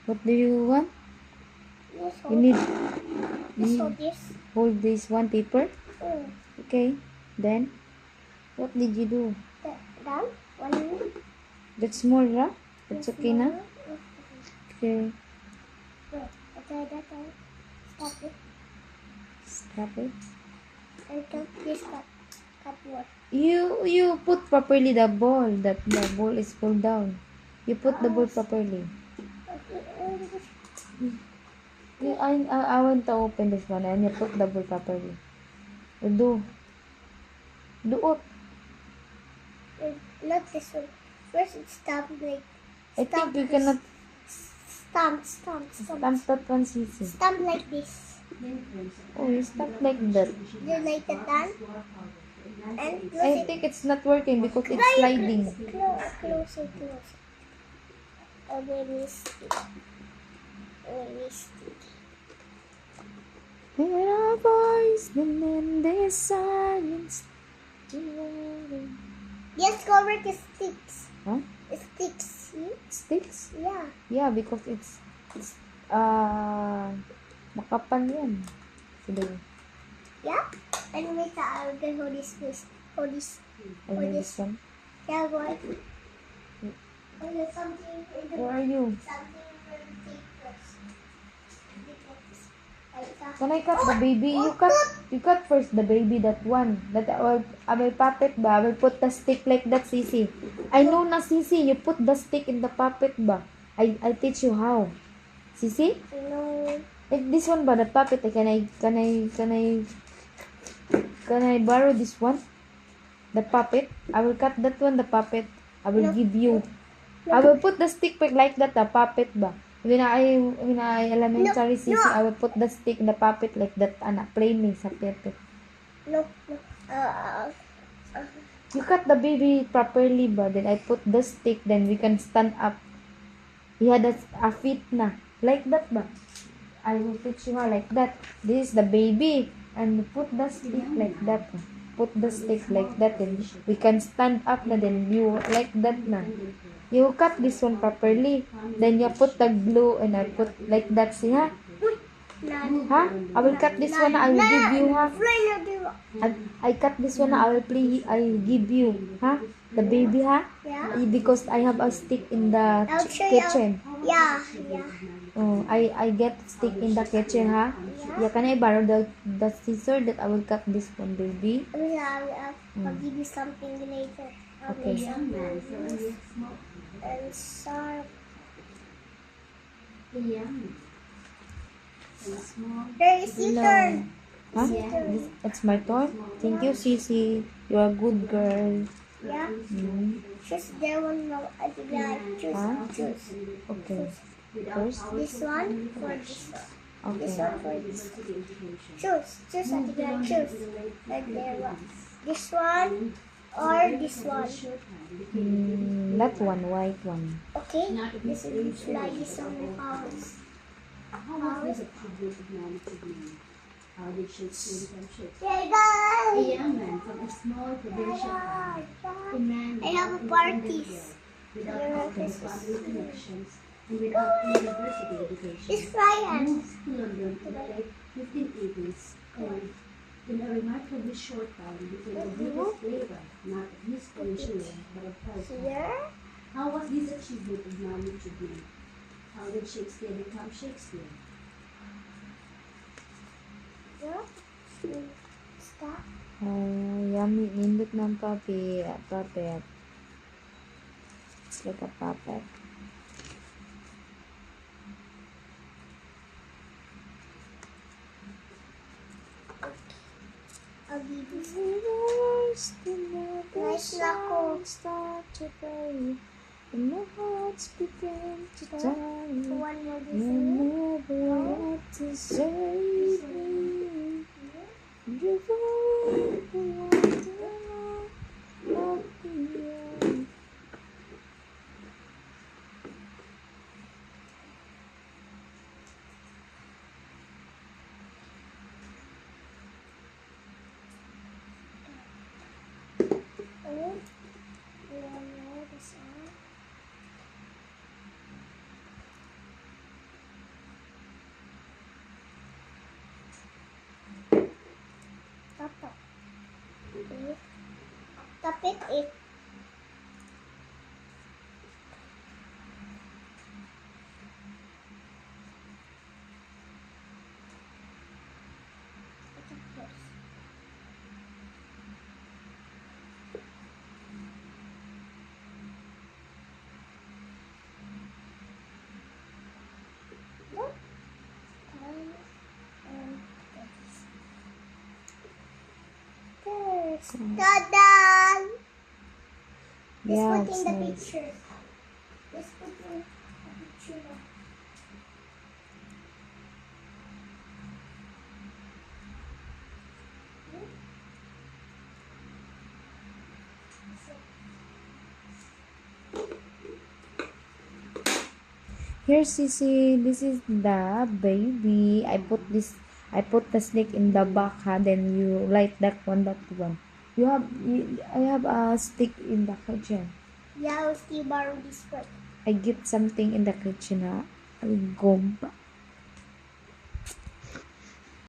What do you want? Yes, You hold need this. Hold this. hold this one paper. Mm. Okay. Then, what did you do? Down. One. That's small, right? That's okay na? Okay. Wait. Okay, that's all. Stop it. Stop it. I took this cut more. You put properly the ball. That the ball is pulled down. You put the ball properly. I want to open this one and you put the ball properly. Do it. Not this one. First, it's stamp like. I think you cannot Stamp. stamp that one, Sisi. Stamp like this. Oh, you stamp like that. You like that done? And close I it. think it's not working because it's sliding. Close it. Oh, very sticky. Very sticky. Hear a voice, then in this silence. Yes, cover the sticks. Huh? Sticks, see? Sticks? Yeah. Yeah, because it's makapal yan. Today. Yeah? And wait, I'll get hold this place. Hold this. I hear this one. Yeah, go ahead. Oh, there's something in the Where are you? something will take first. Can I cut the baby? You cut first the baby, that one. That I will puppet ba? I will put the stick like that, Sisi. I know na, Sisi. You put the stick in the puppet ba? I teach you how. Sisi? No. Like this one ba, the puppet? Can I borrow this one? The puppet? I will cut that one, the puppet. I will give you. I will put the stick like that, the puppet ba? When I elementary, Sisi, I will put the stick in the puppet like that, anak, plain sa puppet. No. You cut the baby properly ba? Then I put the stick, then we can stand up. Yeah, that's a feet na. Like that ba? I will teach you how like that. This is the baby. And put the stick like that. Put the stick like that. Then we can stand up na. Then you like that na. You cut this one properly. Then you put the glue and I put like that. See ha? Ha? I will cut this one. I will give you ha? I cut this one. I give you. Ha? The baby ha? Yeah. Because I have a stick in the I'll show you. kitchen. Yeah. Oh, I get stick in the kitchen ha? Yeah, can I borrow the scissor that I will cut this one, baby? I'll give you something later. Okay. And sharp. There is your turn. Huh? It's my turn? Thank you, Sisi. You're a good girl. Yeah. Mm. Choose the one now. I think I choose. Okay. First? This one for this one. Okay. This one for this one. Choose. I think I choose. Like there one. This one or this one. That one, white one. Okay. This is fly this on the house. How did Shakespeare become Shakespeare? Yeah, A guys. young man from a small provincial town demanded I have a to party. without obvious family connections and without university education. It's Ryan. Moved to London in the late 1580s and in a remarkably short time became the biggest playwright, not of history and Shakespeare, but of poetry. Here. How was this achievement acknowledged to be? How did Shakespeare become Shakespeare? Yeah. Stop. Oh, yummy. Nindot ng puppet. Puppet. It's like a puppet. I'll give you some. Nice na ako. Start to play. And the hearts begin to die. One more You never had to save me. You've always been of the earth. fit it. Look. This. Ta-da! This Yeah, put it's in the nice. picture. This put in the picture. Here, Sisi, this is the baby. I put the snake in the back, ha, then you light that one, that one. I have a stick in the kitchen. Yeah, I'll still borrow this one. I get something in the kitchen, ha. I'll go back.